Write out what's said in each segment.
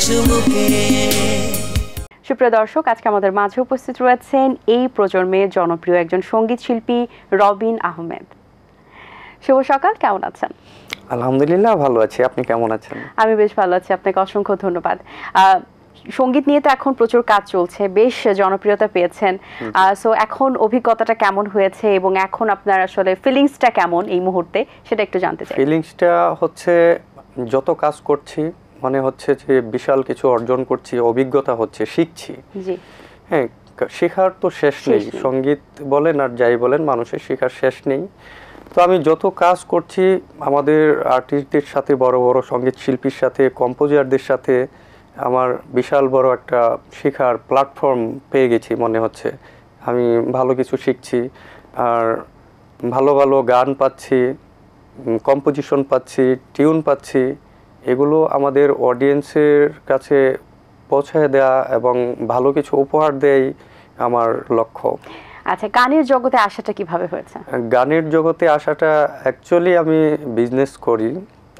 চুমুকে। সুপ্রিয় দর্শক, আজকে আমাদের মাঝে উপস্থিত রয়েছেন এই প্রজন্মের জনপ্রিয় একজন সঙ্গীত শিল্পী রবিন আহমেদ। শুভ সকাল, কেমন আছেন? আলহামদুলিল্লাহ ভালো আছি, আপনি কেমন আছেন? আমি বেশ ভালো আছি, আপনাকে অসংখ্য ধন্যবাদ। সঙ্গীত নিয়ে তো এখন প্রচুর কাজ চলছে, বেশ জনপ্রিয়তা পেয়েছেন। সো এখন অভিজ্ঞতাটা কেমন হয়েছে এবং এখন আপনার আসলে ফিলিংসটা কেমন এই মুহূর্তে, সেটা একটু জানতে চাই। ফিলিংসটা হচ্ছে যত কাজ করছি মনে হচ্ছে যে বিশাল কিছু অর্জন করছি, অভিজ্ঞতা হচ্ছে, শিখছি। জি হ্যাঁ, শেখার তো শেষ নেই। সঙ্গীত বলেন আর যাই বলেন, মানুষের শেখার শেষ নেই। তো আমি যত কাজ করছি আমাদের আর্টিস্টদের সাথে, বড় বড় সঙ্গীত শিল্পীর সাথে, কম্পোজারদের সাথে আমার বিশাল বড় একটা শেখার প্ল্যাটফর্ম পেয়ে গেছি মনে হচ্ছে। আমি ভালো কিছু শিখছি আর ভালো ভালো গান পাচ্ছি, কম্পোজিশন পাচ্ছি, টিউন পাচ্ছি। এগুলো আমাদের অডিয়েন্সের কাছে পৌঁছায় দেওয়া এবং ভালো কিছু উপহার দেয় আমার লক্ষ্য। আচ্ছা, গানের জগতে আসাটা কিভাবে হয়েছে? গানের জগতে আসাটা অ্যাকচুয়ালি আমি বিজনেস করি।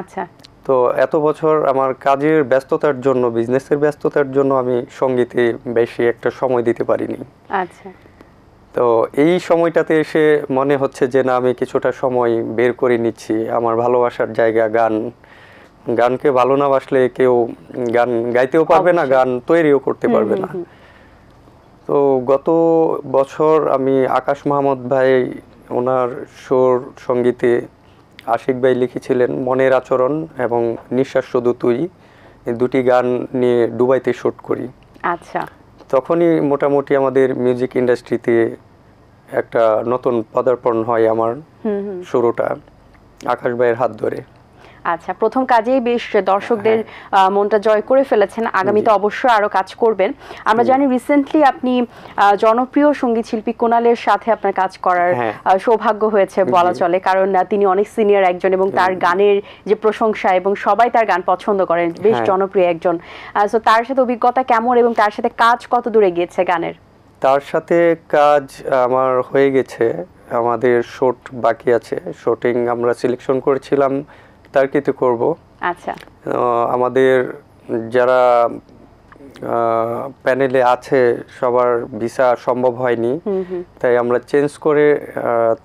আচ্ছা। তো এত বছর আমার কাজের ব্যস্ততার জন্য, বিজনেসের ব্যস্ততার জন্য আমি সঙ্গীতে বেশি একটা সময় দিতে পারিনি। আচ্ছা। তো এই সময়টাতে এসে মনে হচ্ছে যে না, আমি কিছুটা সময় বের করে নিচ্ছি। আমার ভালোবাসার জায়গা গান। গানকে ভালো না বাসলে কেউ গান গাইতেও পারবে না, গান তৈরিও করতে পারবে না। তো গত বছর আমি আকাশ মাহমুদ ভাই, ওনার সুর সঙ্গীতে আশিক ভাই লিখেছিলেন মনের আচরণ এবং নিঃশ্বাস শুধু তুই, এই দুটি গান নিয়ে দুবাইতে শুট করি। আচ্ছা। তখনই মোটামুটি আমাদের মিউজিক ইন্ডাস্ট্রিতে একটা নতুন পদার্পণ হয় আমার। শুরুটা আকাশ ভাইয়ের হাত ধরে। আচ্ছা, প্রথম কাজেই বেশ দর্শকদের মনটা জয় করে ফেলেছেন, আগামীতে অবশ্যই আরো কাজ করবেন। আমরা জানি রিসেন্টলি আপনি জনপ্রিয় সঙ্গীত শিল্পী কোনালের সাথে আপনার কাজ করার সৌভাগ্য হয়েছে বলা চলে, কারণ তিনি অনেক সিনিয়র একজন এবং তার গানের যে প্রশংসা এবং সবাই তার গান পছন্দ করেন, বেশ জনপ্রিয় একজন। সো তার সাথে অভিজ্ঞতা কেমন এবং তার সাথে কাজ কত দূরে গিয়েছে গানের? তার সাথে কাজ আমার হয়ে গেছে, আমাদের শুট বাকি আছে। শুটিং আমরা সিলেকশন করেছিলাম তার্কিতে করব। আচ্ছা। আমাদের যারা প্যানেলে আছে সবার ভিসা সম্ভব হয়নি, তাই আমরা চেঞ্জ করে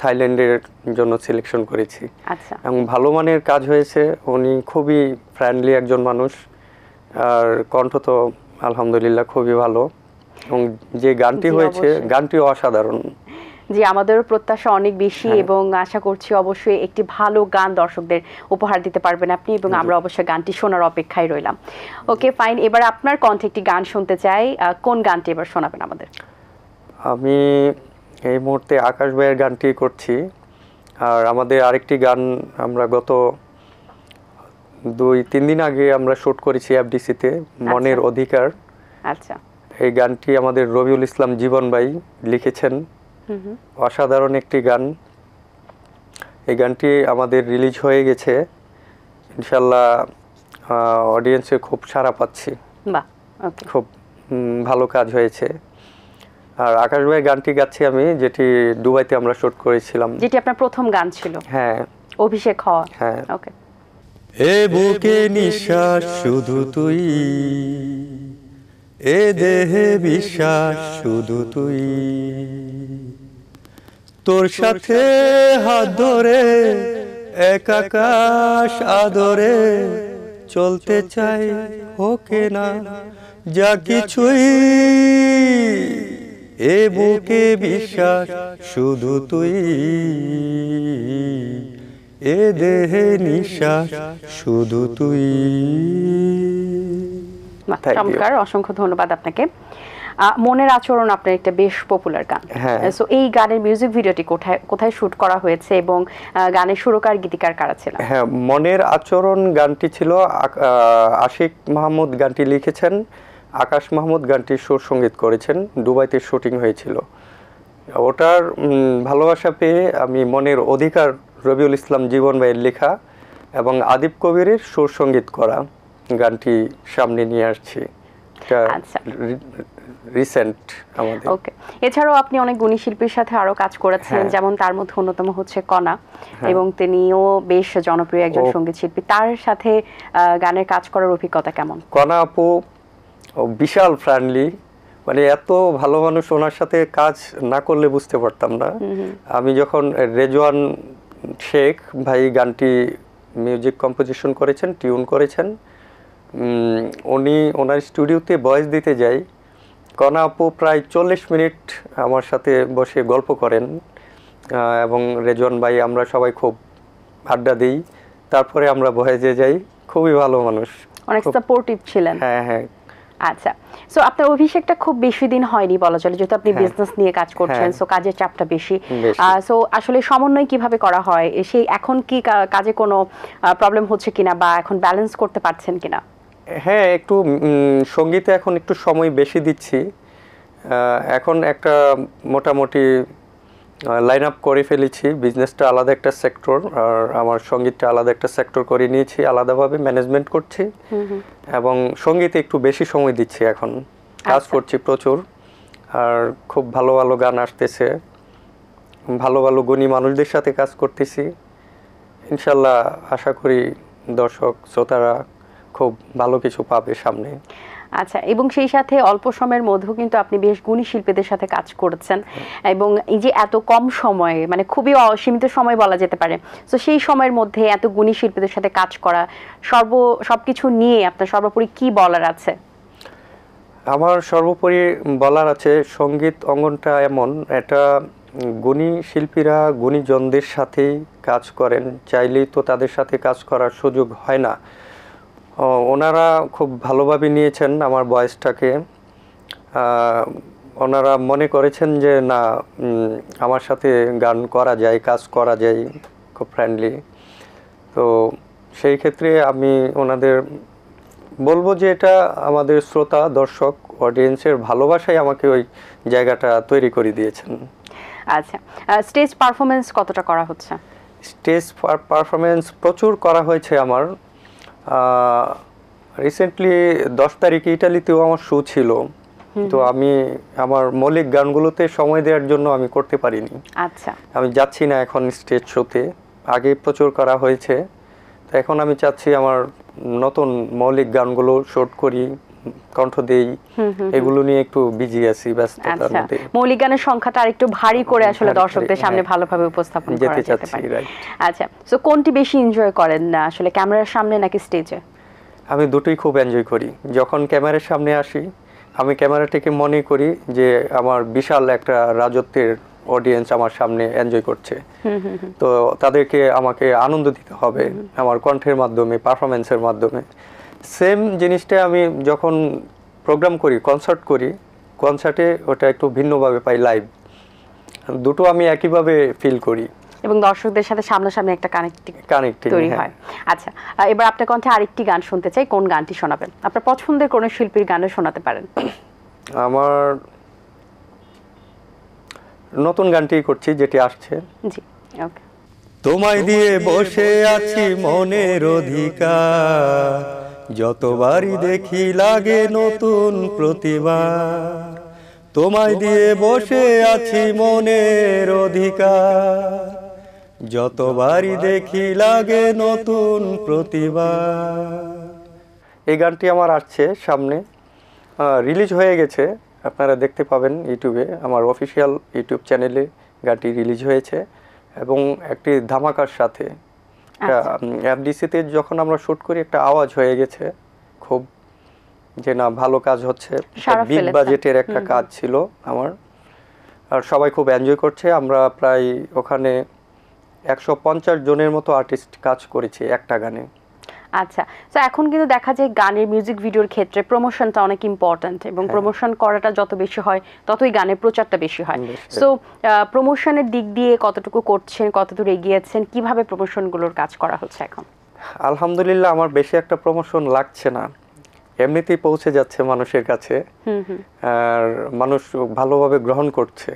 থাইল্যান্ডের জন্য সিলেকশন করেছি। আচ্ছা। এবং ভালো মানের কাজ হয়েছে। উনি খুবই ফ্রেন্ডলি একজন মানুষ, আর কণ্ঠ তো আলহামদুলিল্লাহ খুবই ভালো। এবং যে গানটি হয়েছে, গানটিও অসাধারণ। জি, আমাদেরও প্রত্যাশা অনেক বেশি এবং আশা করছি অবশ্যই একটি ভালো গান দর্শকদের উপহার দিতে পারবেন আপনি, এবং আমরা অবশ্যই গানটি শোনার অপেক্ষায় রইলাম। ওকে ফাইন, এবার আপনার কণ্ঠে একটি গান শুনতে চাই। কোন গানটি এবার শোনাবেন আমাদের? আমি এই মুহূর্তে আকাশ ভাইয়ের গানটি করছি, আর আমাদের আরেকটি গান আমরা গত 2-3 দিন আগে আমরা শুট করেছি এফডিসিতে, মনের অধিকার। আচ্ছা। এই গানটি আমাদের রবিউল ইসলাম জীবন ভাই লিখেছেন। অসাধারণ একটি গান। এই গানটি আমাদের রিলিজ হয়ে গেছে, ইনশাল্লাহ অডিয়েন্সে খুব সাড়া পাচ্ছি। খুব ভালো কাজ হয়েছে। আর আকাশ ভাই গানটি গাচ্ছি আমি, যেটি দুবাইতে আমরা শুট করেছিলাম, যেটি আপনার প্রথম গান ছিল। হ্যাঁ, অভিষেক হওয়া। হ্যাঁ। ওকে। এ বুকে নিঃশ্বাস শুধু তুই, এ দেহে বিশ্বাস শুধু তুই, তোর সাথে হাত ধরে এক আকাশ আদরে চলতে চাই, ওকে না যা কিছুই, এ বুকে বিশ্বাস শুধু তুই, এ দেহে নিঃশ্বাস শুধু তুই। চমৎকার, অসংখ্য ধন্যবাদ আপনাকে। মনের আচরণ আপনার একটা বেশ পপুলার গান। সো এই গানের মিউজিক ভিডিওটি কোথায় শুট করা হয়েছে এবং গানের সুরকার গীতিকার কারা ছিল? হ্যাঁ, মনের আচরণ গানটি ছিল আশিক মাহমুদ গানটি লিখেছেন, আকাশ মাহমুদ গানটি সুর সঙ্গীত করেছেন। দুবাইতে শুটিং হয়েছিল। ওটার ভালোবাসা পেয়ে আমি মনের অধিকার রবিউল ইসলাম জীবন ভাইয়ের লেখা এবং আদিব কবিরের সুর সঙ্গীত করা গানটি সামনে নিয়ে আসছি। এটা আচ্ছা। রিসেন্ট আমাদের। ওকে, এছাড়াও আপনি অনেক গুণী শিল্পীর সাথে আরো কাজ করেছেন, হ্যাঁ। যেমন তার মধ্যে অন্যতম হচ্ছে কণা, হ্যাঁ। এবং তিনিও বেশ জনপ্রিয় একজন ও- সঙ্গীত শিল্পী। তার সাথে গানের কাজ করার অভিজ্ঞতা কেমন? কণা আপু বিশাল ফ্রেন্ডলি, মানে এত ভালো মানুষ, ওনার সাথে কাজ না করলে বুঝতে পারতাম না। আমি যখন রেজওয়ান শেখ ভাই গানটি মিউজিক কম্পোজিশন করেছেন, টিউন করেছেন, উনি ওনার স্টুডিওতে ভয়েস দিতে যাই, কণা আপু প্রায় 40 মিনিট আমার সাথে বসে গল্প করেন, এবং রেজওয়ান ভাই আমরা সবাই খুব আড্ডা দিই, তারপরে আমরা ভয়েসে যাই। খুবই ভালো মানুষ, অনেক সাপোর্টিভ ছিলেন। হ্যাঁ হ্যাঁ। আচ্ছা, সো আপনার অভিষেকটা খুব বেশি দিন হয়নি বলা চলে, যেহেতু আপনি বিজনেস নিয়ে কাজ করছেন, সো কাজের চাপটা বেশি। সো আসলে সমন্বয় কিভাবে করা হয়, সেই এখন কি কাজে কোনো প্রবলেম হচ্ছে কিনা, বা এখন ব্যালেন্স করতে পারছেন কিনা? হ্যাঁ, একটু সঙ্গীতে এখন একটু সময় বেশি দিচ্ছি। এখন একটা মোটামুটি লাইন আপ করে ফেলেছি, বিজনেসটা আলাদা একটা সেক্টর আর আমার সঙ্গীতটা আলাদা একটা সেক্টর করে নিয়েছি, আলাদাভাবে ম্যানেজমেন্ট করছি, এবং সঙ্গীতে একটু বেশি সময় দিচ্ছি এখন, কাজ করছি প্রচুর, আর খুব ভালো ভালো গান আসতেছে, ভালো ভালো গুণী মানুষদের সাথে কাজ করতেছি। ইনশাল্লাহ আশা করি দর্শক শ্রোতারা খুব ভালো কিছু পাবে সামনে। আচ্ছা, এবং সেই সাথে অল্প সময়ের মধ্যেও কিন্তু আপনি বেশ গুণী শিল্পীদের সাথে কাজ করেছেন, এবং এই যে এত কম সময়ে, মানে খুবই অসীমিত সময় বলা যেতে পারে, তো সেই সময়ের মধ্যে এত গুণী শিল্পীদের সাথে কাজ করা, সবকিছু নিয়ে আপনার সর্বোপরি কি বলার আছে? আমার সর্বোপরি বলার আছে, সঙ্গীত অঙ্গনটা এমন, এটা গুণী শিল্পীরা গুণীজনদের সাথেই কাজ করেন, চাইলেই তো তাদের সাথে কাজ করার সুযোগ হয় না। ওনারা খুব ভালোভাবে নিয়েছেন আমার ভয়েসটাকে, ওনারা মনে করেছেন যে না, আমার সাথে গান করা যায়, কাজ করা যায়, খুব ফ্রেন্ডলি। তো সেই ক্ষেত্রে আমি ওনাদের বলবো যে এটা আমাদের শ্রোতা দর্শক অডিয়েন্সের ভালোবাসাই আমাকে ওই জায়গাটা তৈরি করে দিয়েছেন। আচ্ছা, স্টেজ পারফরমেন্স কতটা করা হচ্ছে? স্টেজ পারফরমেন্স প্রচুর করা হয়েছে আমার। রিসেন্টলি 10 তারিখে ইটালিতেও আমার শো ছিল, তো আমি আমার মৌলিক গানগুলোতে সময় দেওয়ার জন্য আমি করতে পারিনি। আচ্ছা, আমি যাচ্ছি না এখন স্টেজ শোতে, আগে প্রচুর করা হয়েছে, তো এখন আমি চাচ্ছি আমার নতুন মৌলিক গানগুলো শুট করি, কণ্ঠ দেই, এগুলো নিয়ে একটু বিজি আছি, ব্যস্ততার মধ্যে। মৌলিক গানের সংখ্যাটা আরেকটু ভারী করে আসলে দর্শকদের সামনে ভালোভাবে উপস্থাপন করা যেতে পারে। আচ্ছা, সো কোনটি বেশি এনজয় করেন, না আসলে ক্যামেরার সামনে নাকি স্টেজে? আমি দুটোই খুব এনজয় করি। যখন ক্যামেরার সামনে আসি, আমি ক্যামেরাটাকে মনে করি যে আমার বিশাল একটা রাজত্বের অডিয়েন্স আমার সামনে এনজয় করছে, তো তাদেরকে আমাকে আনন্দ দিতে হবে আমার কণ্ঠের মাধ্যমে, পারফরমেন্সের মাধ্যমে। সেম জিনিসটা আমি যখন প্রোগ্রাম করি, কনসার্ট করি, কনসার্টে ওটা একটু ভিন্নভাবে পাই, লাইভ, দুটো আমি একইভাবে ফিল করি, এবং দর্শকদের সাথে সামনাসামনি একটা কানেক্টিং তৈরি হয়। আচ্ছা, এবার আপনার কণ্ঠে আরেকটি গান শুনতে চাই, কোন গানটি শোনাবেন? আপনার পছন্দের কোন শিল্পীর গানও শোনাতে পারেন। আমার নতুন গানটি করছি, যেটি আসছে। জি, ওকে। তোমায় দিয়ে বসে আছি মনের অধিকার, যতবারই দেখি লাগে নতুন প্রতিভা। তোমায় দিয়ে বসে আছি মনের অধিকার, যতবারই দেখি লাগে নতুন প্রতিভা। এই গানটি আমার আসছে সামনে, রিলিজ হয়ে গেছে, আপনারা দেখতে পাবেন ইউটিউবে, আমার অফিসিয়াল ইউটিউব চ্যানেলে গানটি রিলিজ হয়েছে, এবং একটি ধামাকার সাথে এফডিসিতে যখন আমরা শুট করি একটা আওয়াজ হয়ে গেছে খুব, যে না ভালো কাজ হচ্ছে, বিগ বাজেটের একটা কাজ ছিল আমার, আর সবাই খুব এনজয় করছে। আমরা প্রায় ওখানে 150 জনের মতো আর্টিস্ট কাজ করেছি একটা গানে। আচ্ছা, তো এখন কিন্তু দেখা যায় গানের মিউজিক ভিডিওর ক্ষেত্রে প্রমোশনটা অনেক ইম্পর্ট্যান্ট, এবং প্রমোশন করাটা যত বেশি হয় ততই গানের প্রচারটা বেশি হয়। সো প্রমোশনের দিক দিয়ে কতটুকু করছেন, কতদূর এগিয়েছেন, কিভাবে প্রমোশনগুলোর কাজ করা হচ্ছে এখন? আলহামদুলিল্লাহ, আমার বেশি একটা প্রমোশন লাগছে না, এমনিতেই পৌঁছে যাচ্ছে মানুষের কাছে, আর মানুষ ভালোভাবে গ্রহণ করছে।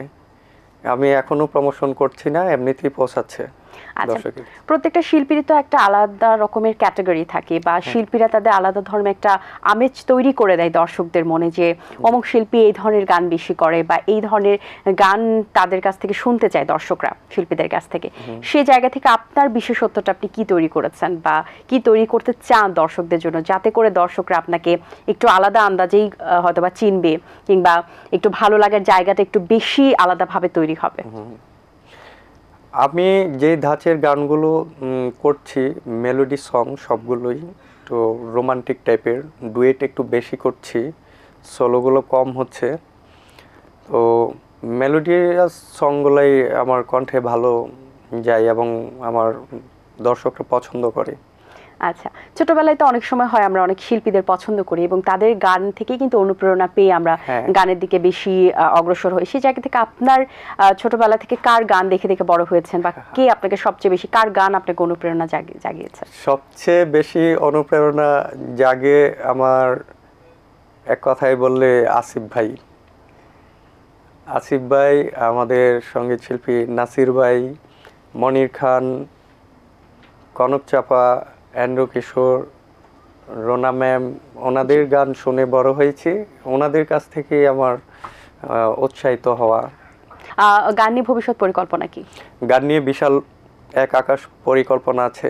আমি এখনো প্রমোশন করছি না, এমনিতেই পৌঁছাচ্ছে। আচ্ছা, দর্শকের। প্রত্যেকটা শিল্পীরই তো একটা আলাদা রকমের ক্যাটাগরি থাকে, বা শিল্পীরা তাদের আলাদা ধর্মে একটা আমেজ তৈরি করে দেয় দর্শকদের মনে, যে অমুক শিল্পী এই ধরনের গান বেশি করে বা এই ধরনের গান তাদের কাছ থেকে শুনতে চায় দর্শকরা শিল্পীদের কাছ থেকে। সেই জায়গা থেকে আপনার বিশেষত্বটা আপনি কি তৈরি করেছেন বা কি তৈরি করতে চান দর্শকদের জন্য, যাতে করে দর্শকরা আপনাকে একটু আলাদা আন্দাজেই হয়তোবা চিনবে, কিংবা একটু ভালো লাগার জায়গাটা একটু বেশি আলাদাভাবে তৈরি হবে? আমি যে ধাঁচের গানগুলো করছি, মেলোডি সং সবগুলোই তো রোমান্টিক টাইপের, ডুয়েট একটু বেশি করছি, সোলোগুলো কম হচ্ছে। তো মেলোডিয়াস সংগুলোই আমার কণ্ঠে ভালো যায় এবং আমার দর্শকরা পছন্দ করে। আচ্ছা, ছোটবেলায় তো অনেক সময় হয় আমরা অনেক শিল্পীদের পছন্দ করি এবং তাদের গান থেকে কিন্তু অনুপ্রেরণা পেয়ে আমরা গানের দিকে বেশি অগ্রসর হই। সেই জায়গা থেকে আপনার ছোটবেলা থেকে কার গান দেখে দেখে বড় হয়েছেন, বা কে আপনাকে সবচেয়ে বেশি, কার গান আপনাকে অনুপ্রেরণা জাগিয়েছে? সবচেয়ে বেশি অনুপ্রেরণা জাগে আমার, এক কথায় বললে, আসিফ ভাই। আসিফ ভাই, আমাদের সঙ্গীত শিল্পী নাসির ভাই, মনির খান, কনক চাপা, এন্ড্রু কিশোর, রোনা ম্যাম, ওনাদের গান শুনে বড় হয়েছি। ওনাদের কাছ থেকে আমার উৎসাহিত হওয়া। গান নিয়ে ভবিষ্যৎ পরিকল্পনা কি? গান নিয়ে বিশাল এক আকাশ পরিকল্পনা আছে,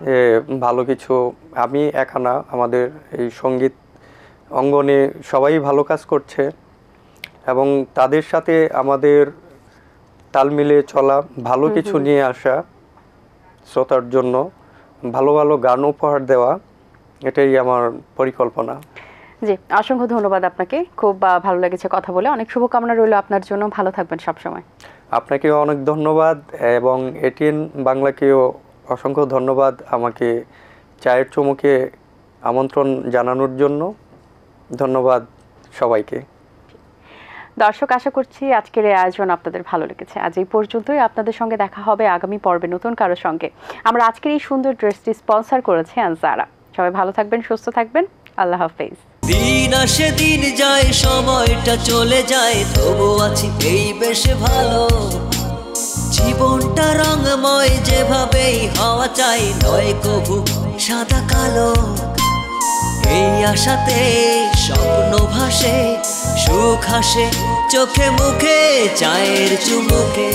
যে ভালো কিছু, আমি একা না, আমাদের এই সঙ্গীত অঙ্গনে সবাই ভালো কাজ করছে এবং তাদের সাথে আমাদের তাল মিলিয়ে চলা, ভালো কিছু নিয়ে আসা, শ্রোতার জন্য ভালো ভালো গান উপহার দেওয়া, এটাই আমার পরিকল্পনা। জি, অসংখ্য ধন্যবাদ আপনাকে, খুব ভালো লেগেছে কথা বলে। অনেক শুভকামনা রইল আপনার জন্য, ভালো থাকবেন সবসময়। আপনাকেও অনেক ধন্যবাদ এবং এটিএন বাংলাকেও অসংখ্য ধন্যবাদ আমাকে চায়ের চুমুকে আমন্ত্রণ জানানোর জন্য। ধন্যবাদ সবাইকে। দর্শক, আশা করছি আজকের এই আয়োজন আপনাদের ভালো লেগেছে। আজ এই পর্যন্তই। আপনাদের সঙ্গে দেখা হবে আগামী পর্বে নতুন কারো সঙ্গে। আমরা আজকের এই সুন্দর ড্রেসটি স্পন্সর করেছে আনজারা। সবাই ভালো থাকবেন, সুস্থ থাকবেন। আল্লাহ হাফেজ। দিন আসে দিন যায়, সময়টা চলে যায়, তবু আছি এই বেশ ভালো। জীবনটা রঙময়, যেভাবেই হওয়া চাই, নয় কবু সাদা কালো। এই আশাতে স্বপ্ন ভাসে, সুখ হাসে চোখে মুখে, চায়ের চুমুকে।